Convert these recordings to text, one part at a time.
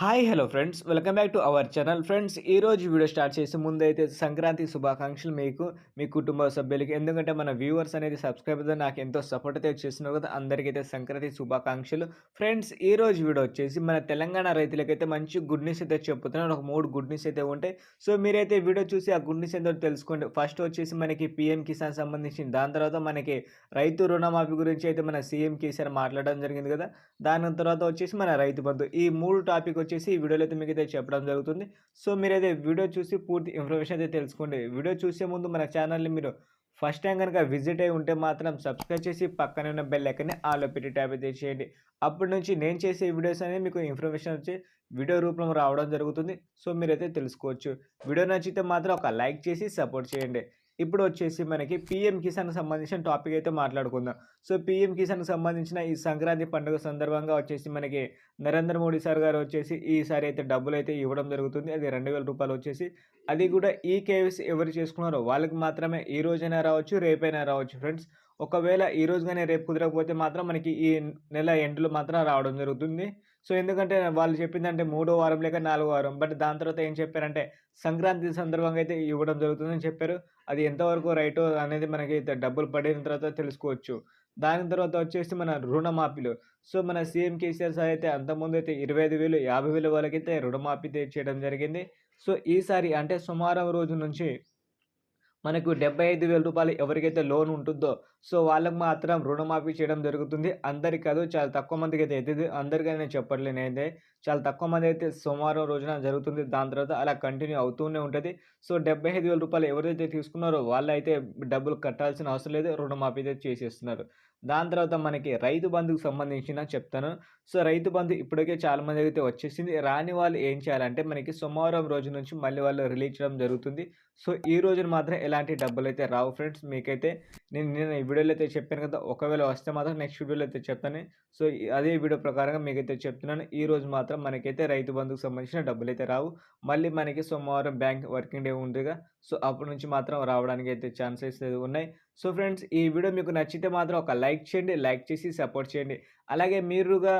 hi hello friends welcome back to our channel friends ఈ రోజు video start చేసే ముందు అయితే సంక్రాంతి శుభాకాంక్షలు మీకు మీ కుటుంబ సభ్యులకి ఎందుకంటే మన వ్యూవర్స్ అనేది సబ్స్క్రైబర్ నాకు ఎంతో సపోర్ట్ అయితే చేస్తున్నారు కదా అందరికైతే సంక్రాంతి శుభాకాంక్షలు ఫ్రెండ్స్ ఈ రోజు వీడియో వచ్చేసి మన తెలంగాణ రైతులకైతే మంచి గుడ్ న్యూస్ అయితే చెప్పుతున్నాను ఒక 3 గుడ్ న్యూస్ అయితే ఉంటాయి సో మీరైతే వీడియో చూసి ఆ గుడ్ న్యూస్ ఏంటో తెలుసుకోండి ఫస్ట్ వచ్చేసి మనకి పిఎం కిసాన్ సంబంధించి దాని తర్వాత మనకి రైతు రుణమాఫీ గురించి అయితే మన సీఎం కేసీఆర్ మాట్లాడడం జరిగింది కదా దాని తర్వాత వచ్చేసి మన రైతు బంధు ఈ 3 టాపిక్ వచ్చేసి ఈ వీడియోలో అయితే మీకు అయితే చెప్పడం జరుగుతుంది సో మీరైతే వీడియో చూసి పూర్తి ఇన్ఫర్మేషన్ అయితే తెలుసుకోండి వీడియో చూసే ముందు మన ఛానల్ని మీరు ఫస్ట్ టైం కనుక విజిట్ అయి ఉంటే మాత్రం సబ్స్క్రైబ్ చేసి పక్కనే ఉన్న బెల్ ఐకాన్ని ఆల్లో పెట్టి ట్యాప్ అయితే చేయండి అప్పటి నుంచి నేను చేసే వీడియోస్ అనేది మీకు ఇన్ఫర్మేషన్ వచ్చి వీడియో రూపంలో రావడం జరుగుతుంది సో మీరైతే తెలుసుకోవచ్చు వీడియో నచ్చితే మాత్రం ఒక లైక్ చేసి సపోర్ట్ చేయండి ఇప్పుడు వచ్చేసి మనకి పీఎం కిసాన్కి సంబంధించిన టాపిక్ అయితే మాట్లాడుకుందాం సో పీఎం కిసాన్కి సంబంధించిన ఈ సంక్రాంతి పండుగ సందర్భంగా వచ్చేసి మనకి నరేంద్ర మోడీ సార్ గారు వచ్చేసి ఈసారి అయితే డబ్బులు అయితే ఇవ్వడం జరుగుతుంది అది 2,000 రూపాయలు వచ్చేసి అది కూడా ఈ కేవైసీ ఎవరు చేసుకున్నారో వాళ్ళకి మాత్రమే ఈ రోజైనా రావచ్చు రేపైనా రావచ్చు ఫ్రెండ్స్ ఒకవేళ ఈ రోజు కానీ రేపు కుదరకపోతే మాత్రం మనకి ఈ నెల ఎండ్లో మాత్రం రావడం జరుగుతుంది సో ఎందుకంటే వాళ్ళు చెప్పిందంటే 3వ వారం లేక 4వ వారం బట్ దాని తర్వాత ఏం చెప్పారంటే సంక్రాంతి సందర్భంగా అయితే ఇవ్వడం జరుగుతుందని చెప్పారు అది ఎంతవరకు రైటో అనేది మనకి డబ్బులు పడిన తర్వాత తెలుసుకోవచ్చు దాని తర్వాత వచ్చేసి మన రుణమాఫీలు సో మన సీఎం కేసీఆర్ సార్ అయితే అంతకుముందు అయితే 25,000 50,000 వాళ్ళకైతే రుణమాఫీ చేయడం జరిగింది సో ఈసారి అంటే సోమవారం రోజు నుంచి మనకు 75,000 రూపాయలు ఎవరికైతే లోన్ ఉంటుందో సో వాళ్ళకి మాత్రం రుణమాఫీ చేయడం జరుగుతుంది అందరికి కాదు చాలా తక్కువ మందికి అయితే అవుతుంది అందరికీ నేను చెప్పట్లేను అయితే చాలా తక్కువ మంది అయితే సోమవారం రోజున జరుగుతుంది దాని తర్వాత అలా కంటిన్యూ అవుతూనే ఉంటుంది సో 75,000 రూపాయలు ఎవరైతే తీసుకున్నారో వాళ్ళు అయితే డబ్బులు కట్టాల్సిన అవసరం లేదు రుణమాఫీ అయితే చేసేస్తున్నారు దాని తర్వాత మనకి రైతు బంధుకు సంబంధించిన చెప్తాను సో రైతు బంధు ఇప్పటికే చాలామంది అయితే వచ్చేసింది రాని వాళ్ళు ఏం చేయాలంటే మనకి సోమవారం రోజు నుంచి మళ్ళీ వాళ్ళు రిలీజ్ చేయడం జరుగుతుంది సో ఈ రోజున మాత్రం ఎలాంటి డబ్బులు అయితే రావు ఫ్రెండ్స్ మీకైతే నేను ఈ వీడియోలో అయితే చెప్పాను కదా ఒకవేళ వస్తే మాత్రం నెక్స్ట్ వీడియోలో అయితే చెప్తాను సో అదే వీడియో ప్రకారంగా మీకైతే చెప్తున్నాను ఈ రోజు మాత్రం మనకైతే రైతు బంధుకు సంబంధించిన డబ్బులు అయితే రావు మళ్ళీ మనకి సోమవారం బ్యాంక్ వర్కింగ్ డే ఉందిగా సో అప్పటి నుంచి మాత్రం రావడానికి అయితే ఛాన్సెస్ ఉన్నాయి సో ఫ్రెండ్స్ ఈ వీడియో మీకు నచ్చితే మాత్రం ఒక లైక్ చేయండి లైక్ చేసి సపోర్ట్ చేయండి అలాగే మీరుగా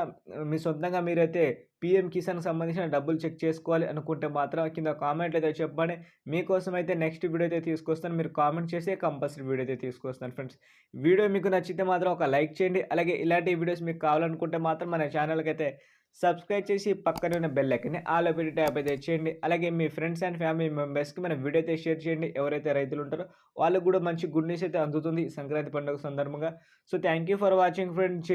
మీ సొంతంగా మీరైతే పీఎం కిసాన్కి సంబంధించిన డబ్బులు చెక్ చేసుకోవాలి అనుకుంటే మాత్రం కింద కామెంట్లు అయితే చెప్పండి మీకోసం అయితే నెక్స్ట్ వీడియో అయితే తీసుకొస్తాను మీరు కామెంట్ చేసి కంపల్సరీ వీడియో అయితే తీసుకొస్తాను ఫ్రెండ్స్ వీడియో మీకు నచ్చితే మాత్రం ఒక లైక్ చేయండి అలాగే ఇలాంటి వీడియోస్ మీకు కావాలనుకుంటే మాత్రం మన ఛానల్కి అయితే సబ్స్క్రైబ్ చేసి పక్కనే ఉన్న బెల్ ఐకాన్ని ఆల్లో పెట్టి ట్యాప్ అయితే చేయండి అలాగే మీ ఫ్రెండ్స్ అండ్ ఫ్యామిలీ మెంబర్స్కి మన వీడియో అయితే షేర్ చేయండి ఎవరైతే రైతులు ఉంటారో వాళ్ళకు కూడా మంచి గుడ్ న్యూస్ అయితే అందుతుంది సంక్రాంతి పండుగ సందర్భంగా so thank you for watching friends